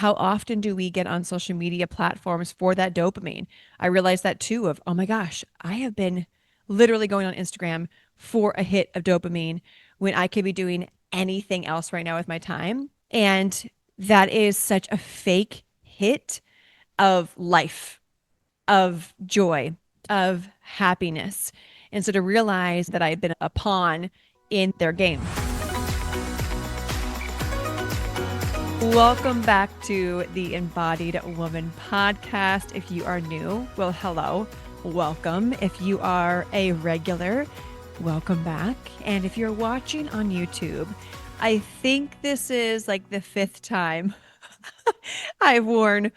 how often do we get on social media platforms for that dopamine? I realized that too of, oh my gosh, I have been literally going on Instagram for a hit of dopamine when I could be doing anything else right now with my time. And that is such a fake hit of life, of joy, of happiness. And so to realize that I've been a pawn in their game. Welcome back to the Embodied Woman podcast. If you are new, well, hello, welcome. If you are a regular, welcome back. And if you're watching on YouTube, I think this is like the fifth time I've worn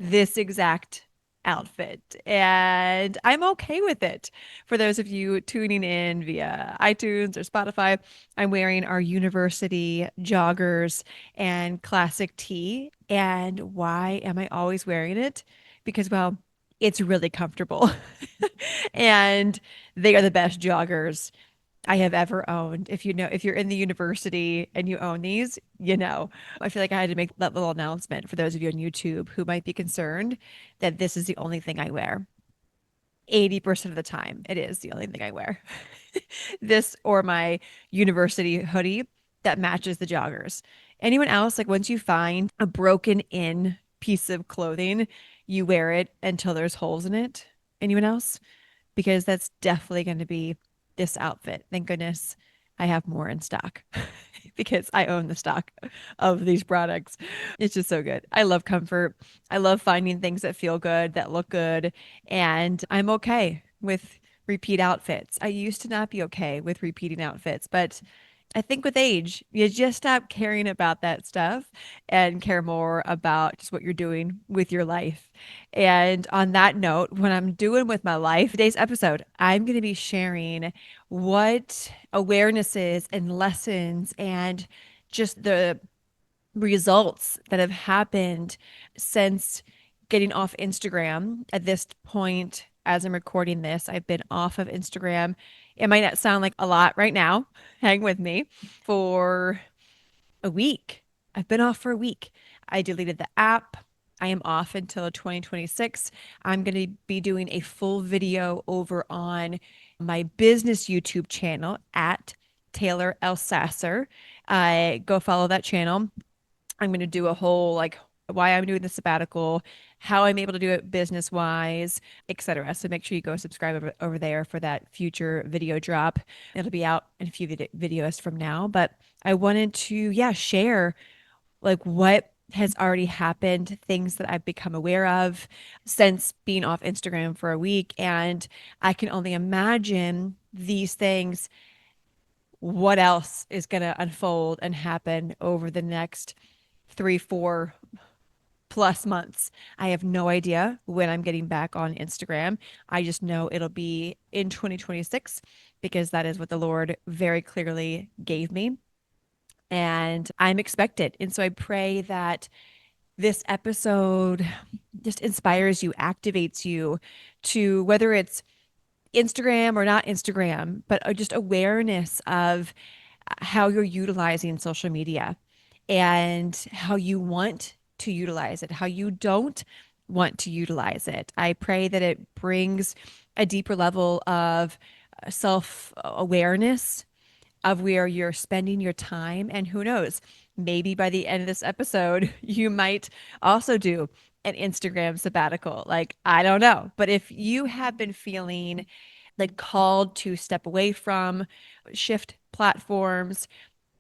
this exact outfit, and I'm okay with it. For those of you tuning in via iTunes or Spotify, I'm wearing our university joggers and classic tee. And why am I always wearing it? Because, well, it's really comfortable. And they are the best joggers I have ever owned. If you know, if you're in the university and you own these, you know. I feel like I had to make that little announcement for those of you on YouTube who might be concerned that this is the only thing I wear. 80% of the time, it is the only thing I wear. This or my university hoodie that matches the joggers. Anyone else, like once you find a broken in piece of clothing, you wear it until there's holes in it? Anyone else? Because that's definitely going to be this outfit. Thank goodness I have more in stock because I own the stock of these products. It's just so good. I love comfort. I love finding things that feel good, that look good, and I'm okay with repeat outfits. I used to not be okay with repeating outfits, but I think with age, you just stop caring about that stuff and care more about just what you're doing with your life. And on that note, what I'm doing with my life, today's episode, I'm going to be sharing what awarenesses and lessons and just the results that have happened since getting off Instagram. At this point, as I'm recording this, I've been off of Instagram. It might not sound like a lot right now. Hang with me for a week. I've been off for a week. I deleted the app. I am off until 2026. I'm going to be doing a full video over on my business YouTube channel at Taylor Elsasser. Go follow that channel. I'm going to do a whole like why I'm doing the sabbatical, how I'm able to do it business wise, etc. So make sure you go subscribe over there for that future video drop. It'll be out in a few videos from now, but I wanted to, yeah, share like what has already happened, things that I've become aware of since being off Instagram for a week. And I can only imagine these things, what else is going to unfold and happen over the next 3, 4+ months. I have no idea when I'm getting back on Instagram. I just know it'll be in 2026 because that is what the Lord very clearly gave me. And I'm expected. And so I pray that this episode just inspires you, activates you to whether it's Instagram or not Instagram, but just awareness of how you're utilizing social media and how you want to utilize it, how you don't want to utilize it. I pray that it brings a deeper level of self awareness of where you're spending your time. And who knows, maybe by the end of this episode, you might also do an Instagram sabbatical. Like, I don't know. But if you have been feeling like called to step away from, shift platforms,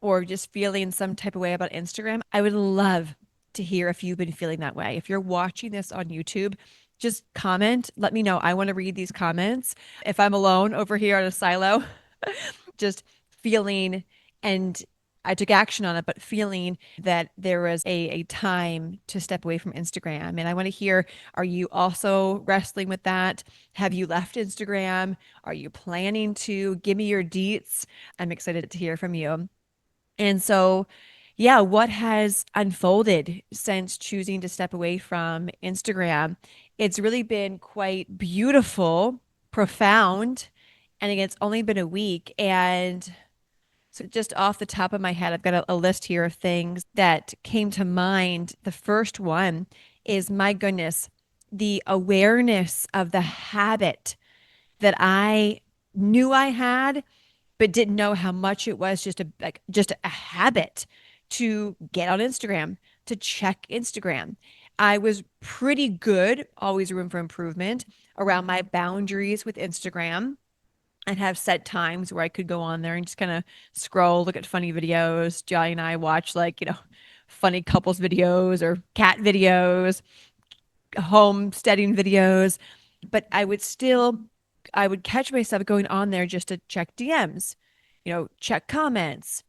or just feeling some type of way about Instagram, I would love to hear if you've been feeling that way. If you're watching this on YouTube, just comment. Let me know. I want to read these comments. If I'm alone over here on a silo, just feeling, and I took action on it, but feeling that there was a time to step away from Instagram. And I want to hear, are you also wrestling with that? Have you left Instagram? Are you planning to? Give me your deets. I'm excited to hear from you. And so, yeah, what has unfolded since choosing to step away from Instagram? It's really been quite beautiful, profound, and again, it's only been a week. And So, just off the top of my head, I've got a list here of things that came to mind. The first one is, my goodness, the awareness of the habit that I knew I had, but didn't know how much it was just a habit to get on Instagram, to check Instagram. I was pretty good, always room for improvement around my boundaries with Instagram. I'd have set times where I could go on there and just kind of scroll, look at funny videos. Jolly and I watch, like, funny couples videos or cat videos, homesteading videos. But I would catch myself going on there just to check DMs, check comments,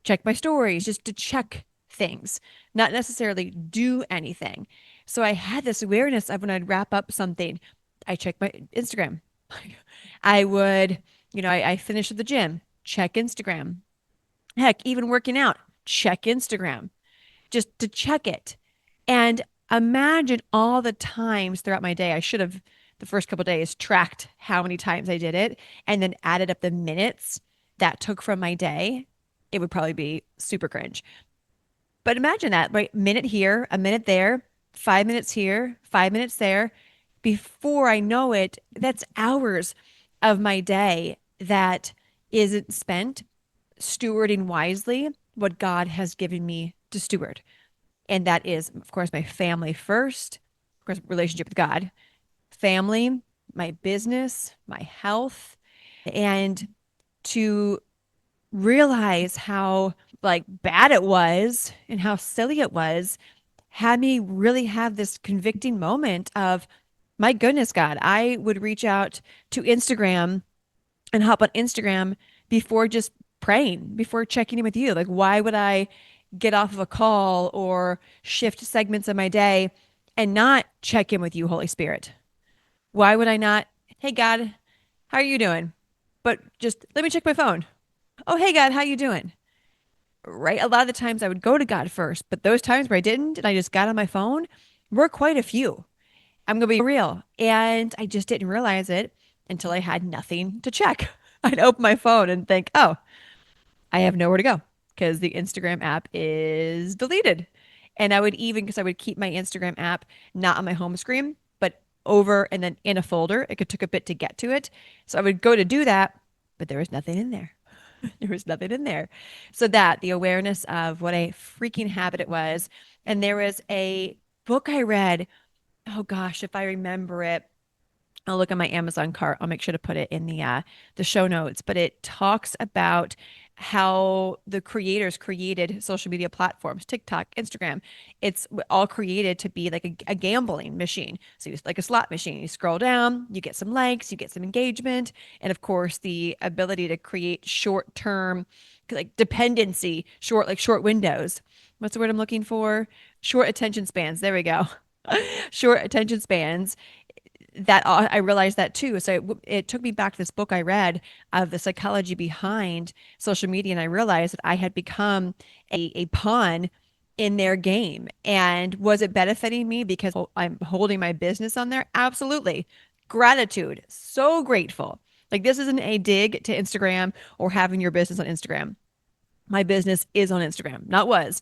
check my stories, just to check things, not necessarily do anything. So I had this awareness of, when I'd wrap up something, I check my Instagram. I would, I finish at the gym, check Instagram. Heck, even working out, check Instagram, just to check it. And imagine all the times throughout my day. I should have, the first couple of days, tracked how many times I did it and then added up the minutes that took from my day. It would probably be super cringe. But imagine that, right? Minute here, a minute there, 5 minutes here, 5 minutes there. Before I know it, that's hours of my day that isn't spent stewarding wisely what God has given me to steward. And that is, of course, my family first, of course, relationship with God, family, my business, my health, and to realize how, like, bad it was and how silly it was had me really have this convicting moment of, my goodness, God, I would reach out to Instagram and hop on Instagram before just praying, before checking in with you. Like, why would I get off of a call or shift segments of my day and not check in with you, Holy Spirit? Why would I not? Hey, God, how are you doing? But just let me check my phone. Oh, hey, God, how you doing? Right? A lot of the times I would go to God first, but those times where I didn't and I just got on my phone were quite a few. I'm going to be real. And I just didn't realize it until I had nothing to check. I'd open my phone and think, oh, I have nowhere to go because the Instagram app is deleted. And I would even, because I would keep my Instagram app not on my home screen, but over and then in a folder. It took a bit to get to it. So I would go to do that, but there was nothing in there. There was nothing in there. So that the awareness of what a freaking habit it was. And there was a book I read. Oh gosh, if I remember it, I'll look at my Amazon cart. I'll make sure to put it in the show notes. But it talks about how the creators created social media platforms, TikTok, Instagram. It's all created to be like a gambling machine. So it's like a slot machine. You scroll down, you get some likes, you get some engagement, and of course the ability to create short-term, like, dependency, short windows. What's the word I'm looking for? Short attention spans. There we go. Short attention spans, that I realized that too. So it took me back to this book I read of the psychology behind social media. And I realized that I had become a pawn in their game. And was it benefiting me because I'm holding my business on there? Absolutely. Gratitude. So grateful. Like, this isn't a dig to Instagram or having your business on Instagram. My business is on Instagram, not was,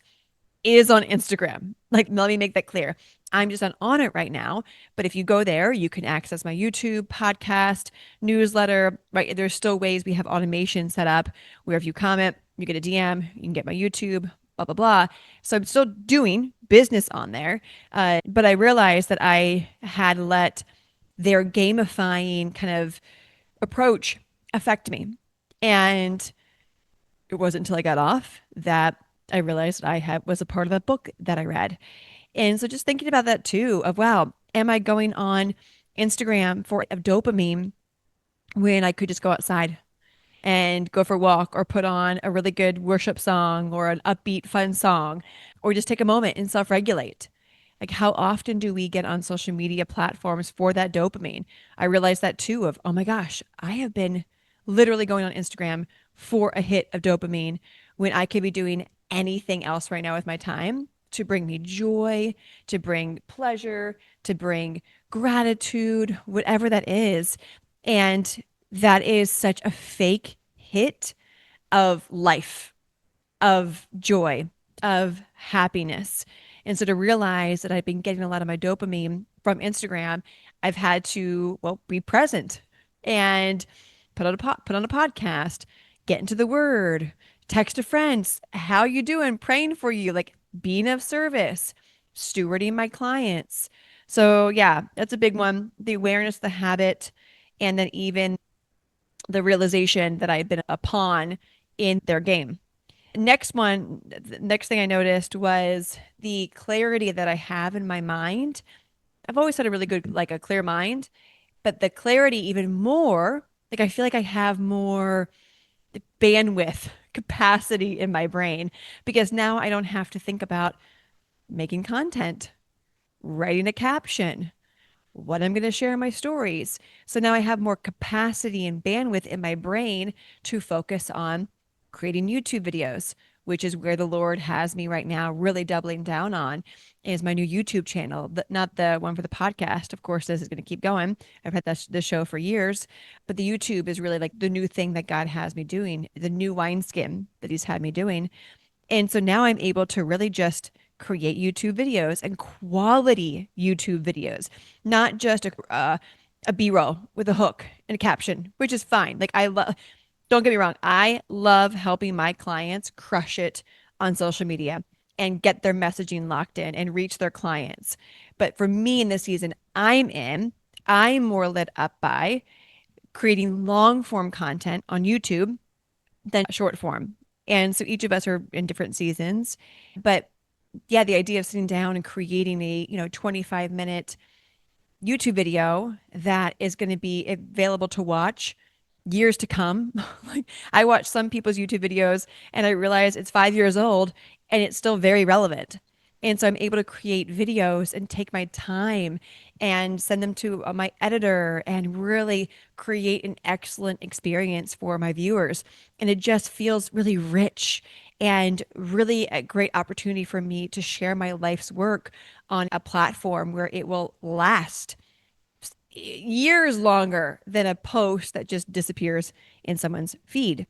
is on Instagram. Like, let me make that clear. I'm just not on it right now. But if you go there, you can access my YouTube, podcast, newsletter, right? There's still ways we have automation set up where if you comment, you get a DM, you can get my YouTube, blah, blah, blah. So I'm still doing business on there. But I realized that I had let their gamifying kind of approach affect me. And it wasn't until I got off that I realized was a part of a book that I read. And so just thinking about that too, of, wow, am I going on Instagram for a dopamine when I could just go outside and go for a walk or put on a really good worship song or an upbeat fun song or just take a moment and self-regulate? Like, how often do we get on social media platforms for that dopamine? I realized that too, of, oh my gosh, I have been literally going on Instagram for a hit of dopamine when I could be doing anything else right now with my time to bring me joy, to bring pleasure, to bring gratitude, whatever that is. And that is such a fake hit of life, of joy, of happiness. And so to realize that I've been getting a lot of my dopamine from Instagram, I've had to, well, be present and put on a podcast, get into the word, text a friend, how you doing, praying for you, like being of service, stewarding my clients. So yeah, that's a big one. The awareness, the habit, and then even the realization that I've been a pawn in their game. Next thing I noticed was the clarity that I have in my mind. I've always had a really good, like a clear mind, but the clarity even more, like I feel like I have more bandwidth capacity in my brain because now I don't have to think about making content, writing a caption, what I'm going to share in my stories. So now I have more capacity and bandwidth in my brain to focus on creating YouTube videos, which is where the Lord has me right now, really doubling down on is my new YouTube channel, not the one for the podcast. Of course, this is going to keep going. I've had this show for years, but the YouTube is really like the new thing that God has me doing, the new wineskin that He's had me doing. And so now I'm able to really just create YouTube videos and quality YouTube videos, not just a B-roll with a hook and a caption, which is fine. Like I love, don't get me wrong, I love helping my clients crush it on social media and get their messaging locked in and reach their clients. But for me in the season I'm in, I'm more lit up by creating long form content on YouTube than short form. And so each of us are in different seasons. But yeah, the idea of sitting down and creating a, 25-minute YouTube video that is going to be available to watch years to come. Like I watch some people's YouTube videos and I realize it's 5 years old and it's still very relevant. And so I'm able to create videos and take my time and send them to my editor and really create an excellent experience for my viewers. And it just feels really rich and really a great opportunity for me to share my life's work on a platform where it will last years longer than a post that just disappears in someone's feed.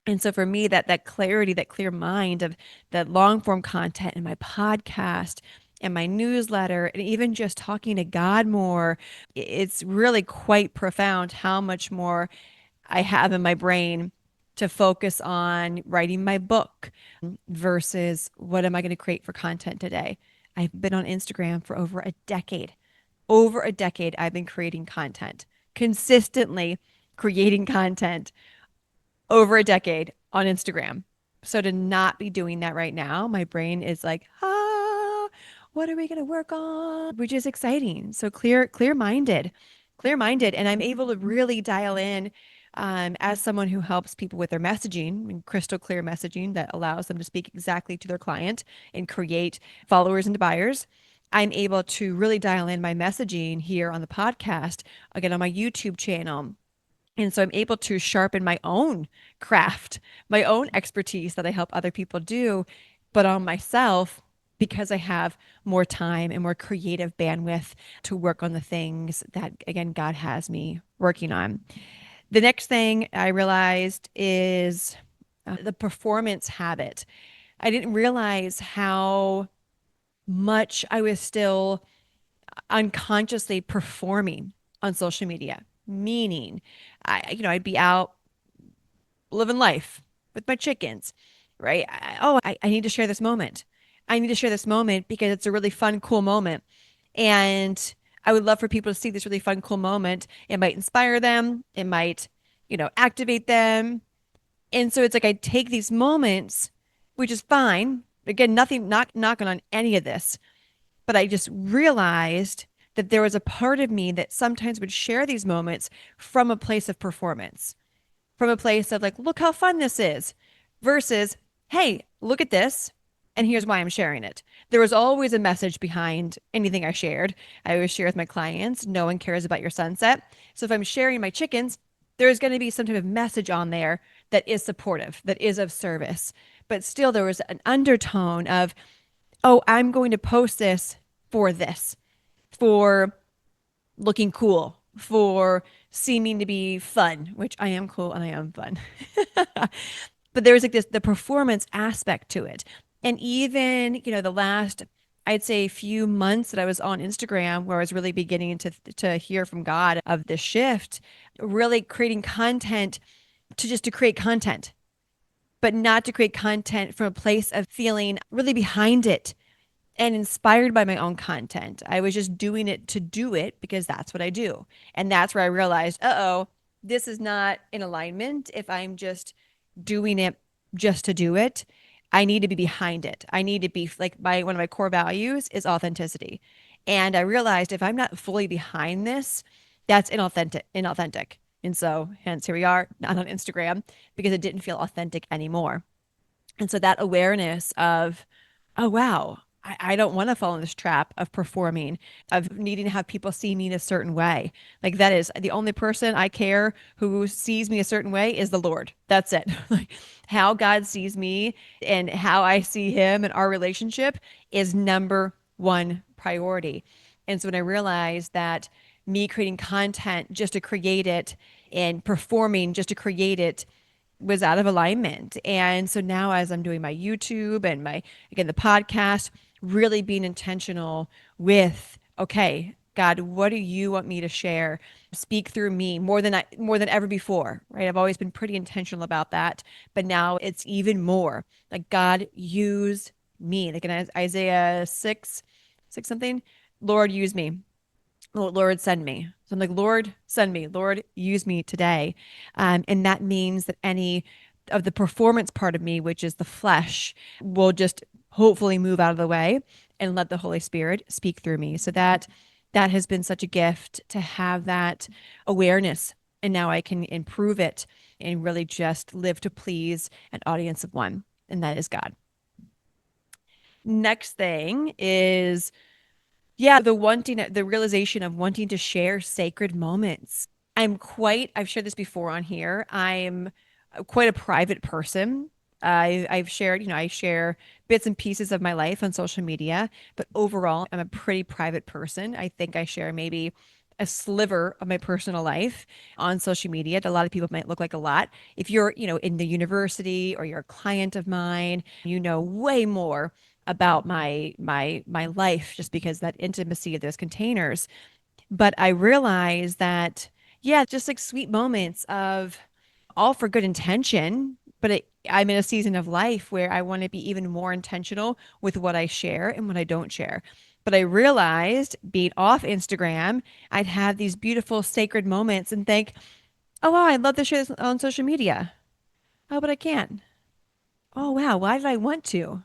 And so for me, that clarity, that clear mind of that long form content in my podcast and my newsletter, and even just talking to God more, it's really quite profound how much more I have in my brain to focus on writing my book versus what am I going to create for content today. I've been on Instagram for over a decade. Over a decade, I've been creating content, consistently creating content over a decade on Instagram. So to not be doing that right now, my brain is like, what are we going to work on? Which is exciting. So clear minded. And I'm able to really dial in as someone who helps people with their messaging and crystal clear messaging that allows them to speak exactly to their client and create followers and buyers. I'm able to really dial in my messaging here on the podcast, again, on my YouTube channel, and so I'm able to sharpen my own craft, my own expertise that I help other people do, but on myself because I have more time and more creative bandwidth to work on the things that, again, God has me working on. The next thing I realized is the performance habit. I didn't realize how much I was still unconsciously performing on social media, meaning I'd be out living life with my chickens, right? I need to share this moment. I need to share this moment because it's a really fun, cool moment. And I would love for people to see this really fun, cool moment. It might inspire them. It might, activate them. And so it's like I take these moments, which is fine. Again, nothing, not knocking on any of this, but I just realized that there was a part of me that sometimes would share these moments from a place of performance, from a place of like, look how fun this is, versus, hey, look at this. And here's why I'm sharing it. There was always a message behind anything I shared. I always share with my clients, no one cares about your sunset. So if I'm sharing my chickens, there's going to be some type of message on there that is supportive, that is of service. But still, there was an undertone of, oh, I'm going to post this, for looking cool, for seeming to be fun, which I am cool and I am fun. But there's like this the performance aspect to it. And even, the last I'd say few months that I was on Instagram where I was really beginning to hear from God of the shift, really creating content to create content, but not to create content from a place of feeling really behind it and inspired by my own content. I was just doing it to do it because that's what I do. And that's where I realized, uh-oh, this is not in alignment if I'm just doing it just to do it. I need to be behind it. I need to be like one of my core values is authenticity. And I realized if I'm not fully behind this, that's inauthentic. And so hence here we are, not on Instagram because it didn't feel authentic anymore. And so that awareness of, oh, wow, I don't want to fall in this trap of performing, of needing to have people see me in a certain way. Like that is the only person I care who sees me a certain way is the Lord. That's it. Like how God sees me and how I see him and our relationship is number one priority. And so when I realized that me creating content just to create it and performing just to create it was out of alignment. And so now as I'm doing my YouTube and again, the podcast, really being intentional with, okay, God, what do you want me to share? Speak through me more than ever before, right? I've always been pretty intentional about that, but now it's even more like God use me. Like in Isaiah 6 something, Lord, use me. Lord, send me. So I'm like, Lord, send me. Lord, use me today. And that means that any of the performance part of me, which is the flesh, will just hopefully move out of the way and let the Holy Spirit speak through me. So that has been such a gift to have that awareness. And now I can improve it and really just live to please an audience of one, and that is God. Next thing is yeah, the realization of wanting to share sacred moments. I've shared this before on here. I'm quite a private person. I've shared, I share bits and pieces of my life on social media, but overall, I'm a pretty private person. I think I share maybe a sliver of my personal life on social media. To a lot of people might look like a lot. If you're, in the university or you're a client of mine, you know way more about my life just because that intimacy of those containers. But I realized that, yeah, just like sweet moments of all for good intention, but I'm in a season of life where I want to be even more intentional with what I share and what I don't share. But I realized being off Instagram, I'd have these beautiful sacred moments and think, oh, wow, I'd love to share this on social media. Oh, but I can't. Oh, wow, why did I want to?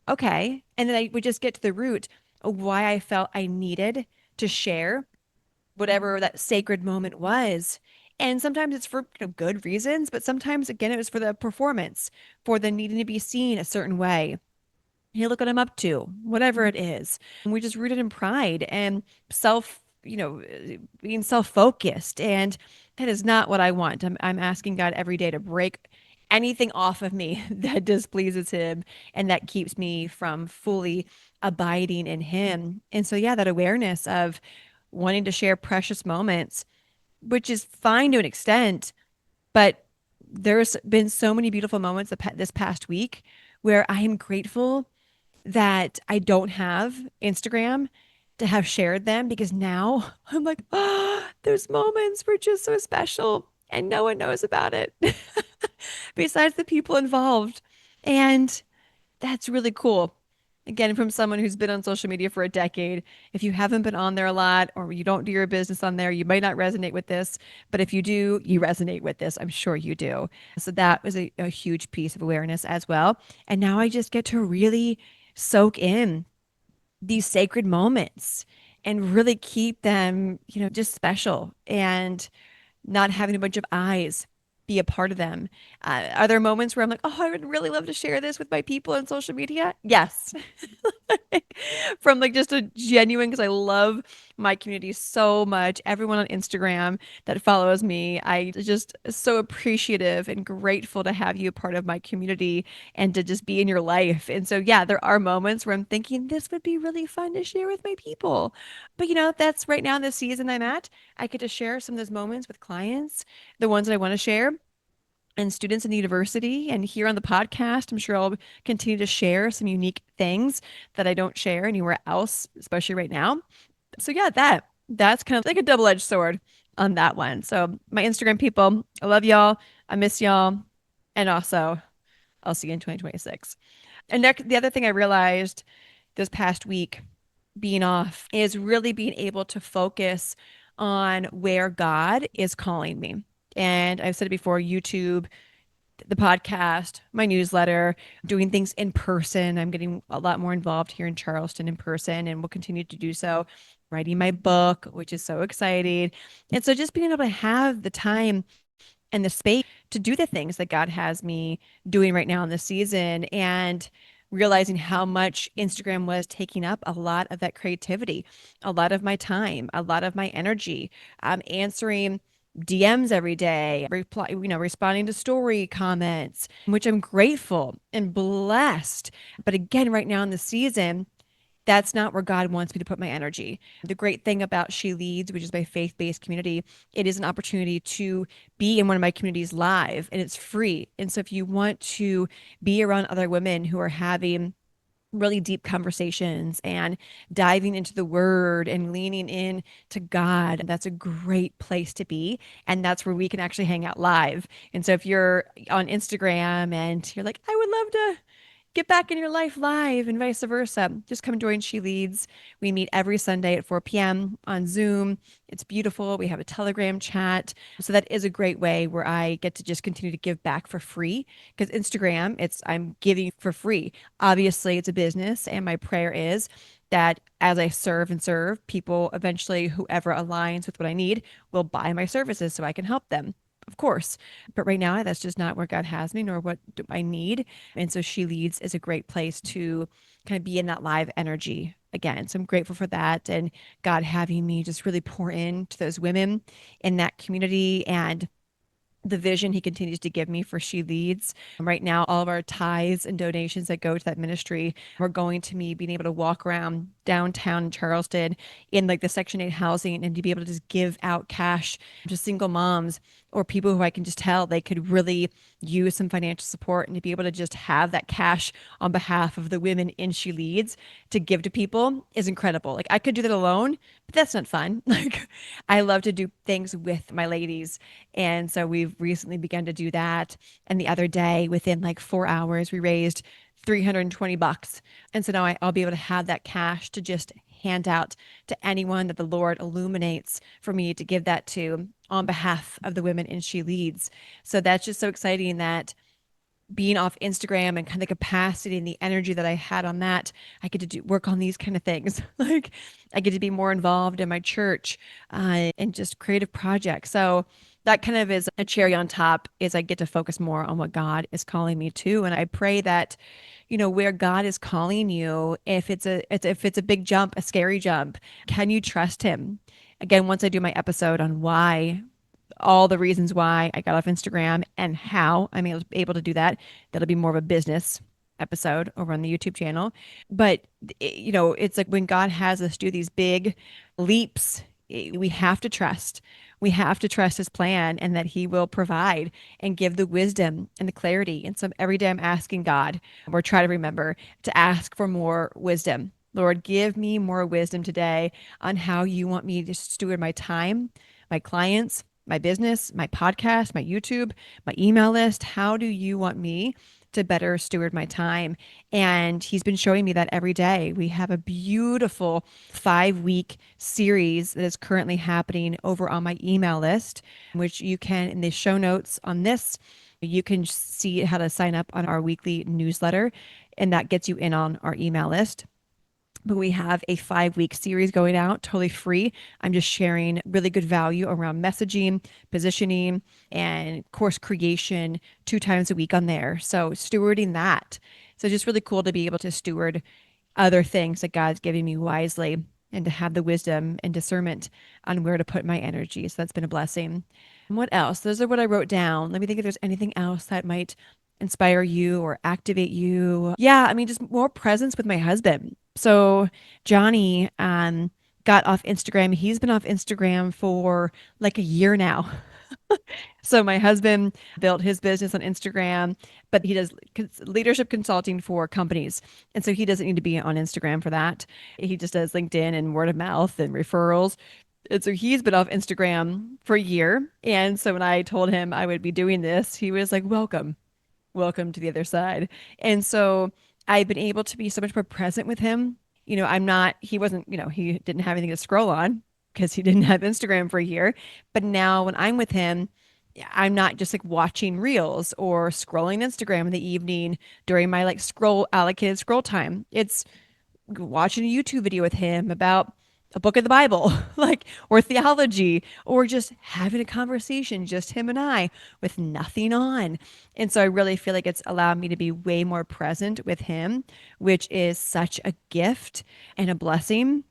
Okay. And then I would just get to the root of why I felt I needed to share whatever that sacred moment was. And sometimes it's for good reasons, but sometimes again it was for the performance, for the needing to be seen a certain way. Hey, look what I'm up to, whatever it is. And we just rooted in pride and being self-focused. And that is not what I want. I'm asking God every day to break anything off of me that displeases him and that keeps me from fully abiding in him. And so, yeah, that awareness of wanting to share precious moments, which is fine to an extent, but there's been so many beautiful moments this past week where I am grateful that I don't have Instagram to have shared them because now I'm like, oh, those moments were just so special and no one knows about it besides the people involved. And that's really cool. Again, from someone who's been on social media for a decade, if you haven't been on there a lot or you don't do your business on there, you might not resonate with this. But if you do, you resonate with this. I'm sure you do. So that was a huge piece of awareness as well. And now I just get to really soak in these sacred moments and really keep them, just special and not having a bunch of eyes be a part of them. Are there moments where I'm like, oh, I would really love to share this with my people on social media? Yes. From like just a genuine, because I love my community so much. Everyone on Instagram that follows me, I just so appreciative and grateful to have you a part of my community and to just be in your life. And so, yeah, there are moments where I'm thinking this would be really fun to share with my people. But that's right now in the season I'm at. I get to share some of those moments with clients, the ones that I want to share. and students in the university and here on the podcast. I'm sure I'll continue to share some unique things that I don't share anywhere else, especially right now. So yeah, that's kind of like a double-edged sword on that one. So my Instagram people, I love y'all. I miss y'all. And also, I'll see you in 2026. And the other thing I realized this past week being off is really being able to focus on where God is calling me. And I've said it before, YouTube, the podcast, my newsletter, doing things in person. I'm getting a lot more involved here in Charleston in person and will continue to do so. Writing my book, which is so exciting. And so just being able to have the time and the space to do the things that God has me doing right now in this season and realizing how much Instagram was taking up a lot of that creativity, a lot of my time, a lot of my energy, answering DMs every day, responding to story comments, which I'm grateful and blessed. But again, right now in the season, that's not where God wants me to put my energy. The great thing about She Leads, which is my faith-based community, it is an opportunity to be in one of my communities live and it's free. And so if you want to be around other women who are having really deep conversations and diving into the word and leaning in to God, that's a great place to be. And that's where we can actually hang out live. And so if you're on Instagram and you're like, I would love to get back in your life live and vice versa. Just come join She Leads. We meet every Sunday at 4 p.m. on Zoom. It's beautiful. We have a Telegram chat. So that is a great way where I get to just continue to give back for free because Instagram, I'm giving for free. Obviously, it's a business and my prayer is that as I serve and serve, people eventually, whoever aligns with what I need, will buy my services so I can help them. Of course. But right now, that's just not where God has me, nor what do I need. And so She Leads is a great place to kind of be in that live energy again. So I'm grateful for that and God having me just really pour into those women in that community and the vision he continues to give me for She Leads. Right now, all of our tithes and donations that go to that ministry are going to me being able to walk around downtown Charleston in like the Section 8 housing and to be able to just give out cash to single moms or people who I can just tell they could really use some financial support and to be able to just have that cash on behalf of the women in She Leads to give to people is incredible. Like I could do that alone, but that's not fun. Like I love to do things with my ladies. And so we've recently begun to do that. And the other day, within like 4 hours, we raised $320. And so now I'll be able to have that cash to just hand out to anyone that the Lord illuminates for me to give that to on behalf of the women in She Leads. So that's just so exciting that being off Instagram and kind of the capacity and the energy that I had on that, I get to work on these kind of things. Like I get to be more involved in my church and just creative projects. So that kind of is a cherry on top is I get to focus more on what God is calling me to. And I pray that, where God is calling you, if it's a big jump, a scary jump, can you trust him? Again, once I do my episode on why all the reasons why I got off Instagram and how I'm able to do that. That'll be more of a business episode over on the YouTube channel. But, it's like when God has us do these big leaps, we have to trust. We have to trust his plan and that he will provide and give the wisdom and the clarity. And so every day I'm asking God, or try to remember to ask for more wisdom. Lord, give me more wisdom today on how you want me to steward my time, my clients, my business, my podcast, my YouTube, my email list. How do you want me to better steward my time? And he's been showing me that every day. We have a beautiful 5-week series that is currently happening over on my email list, which you can, in the show notes on this, you can see how to sign up on our weekly newsletter, and that gets you in on our email list. But we have a 5-week series going out totally free. I'm just sharing really good value around messaging, positioning, and course creation 2 times a week on there. So stewarding that. So just really cool to be able to steward other things that God's giving me wisely and to have the wisdom and discernment on where to put my energy. So that's been a blessing. And what else? Those are what I wrote down. Let me think if there's anything else that might inspire you or activate you. Yeah, I mean, just more presence with my husband. So Johnny got off Instagram. He's been off Instagram for like a year now. So my husband built his business on Instagram, but he does leadership consulting for companies. And so he doesn't need to be on Instagram for that. He just does LinkedIn and word of mouth and referrals. And so he's been off Instagram for a year. And so when I told him I would be doing this, he was like, welcome to the other side. And so I've been able to be so much more present with him. He wasn't, he didn't have anything to scroll on because he didn't have Instagram for a year. But now when I'm with him, I'm not just like watching reels or scrolling Instagram in the evening during my like allocated scroll time. It's watching a YouTube video with him about a book of the Bible, like, or theology, or just having a conversation, just him and I, with nothing on. And so I really feel like it's allowed me to be way more present with him, which is such a gift and a blessing.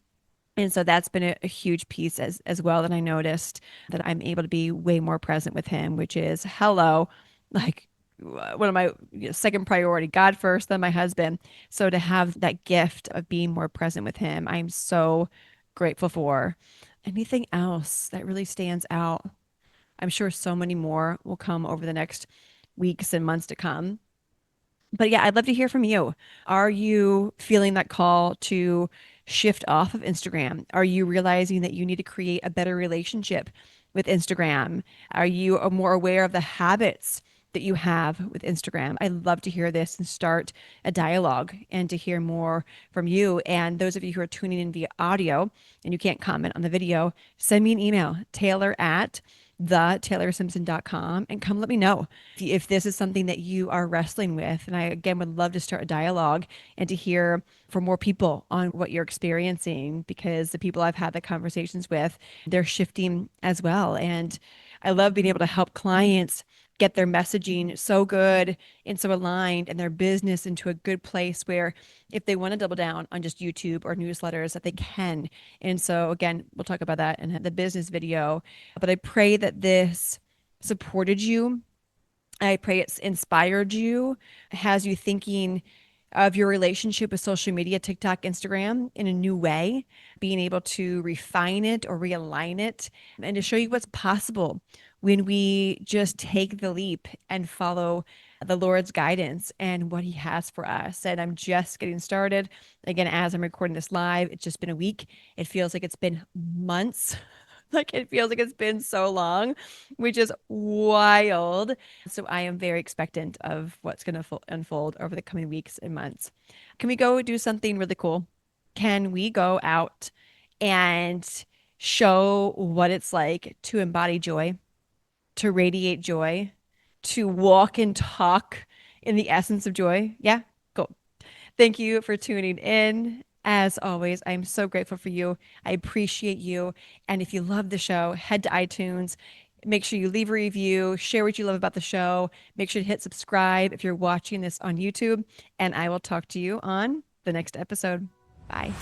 And so that's been a huge piece as well that I noticed that I'm able to be way more present with him, which is hello, like one of my second priority, God first, then my husband. So to have that gift of being more present with him, I'm so grateful for. Anything else that really stands out? I'm sure so many more will come over the next weeks and months to come. But yeah, I'd love to hear from you. Are you feeling that call to shift off of Instagram? Are you realizing that you need to create a better relationship with Instagram? Are you more aware of the habits that you have with Instagram? I'd love to hear this and start a dialogue and to hear more from you. And those of you who are tuning in via audio and you can't comment on the video, send me an email, Taylor at thetaylorsimpson.com, and come let me know if this is something that you are wrestling with. And I, again, would love to start a dialogue and to hear from more people on what you're experiencing because the people I've had the conversations with, they're shifting as well. And I love being able to help clients get their messaging so good and so aligned and their business into a good place where if they want to double down on just YouTube or newsletters that they can. And so again, we'll talk about that in the business video, but I pray that this supported you. I pray it's inspired you, has you thinking of your relationship with social media, TikTok, Instagram in a new way, being able to refine it or realign it, and to show you what's possible when we just take the leap and follow the Lord's guidance and what he has for us. And I'm just getting started. Again, as I'm recording this live, it's just been a week. It feels like it's been months. Like it feels like it's been so long, which is wild. So I am very expectant of what's going to unfold over the coming weeks and months. Can we go do something really cool? Can we go out and show what it's like to embody joy, to radiate joy, to walk and talk in the essence of joy? Yeah, cool. Thank you for tuning in. As always, I'm so grateful for you. I appreciate you. And if you love the show, head to iTunes. Make sure you leave a review, share what you love about the show. Make sure to hit subscribe if you're watching this on YouTube. And I will talk to you on the next episode. Bye.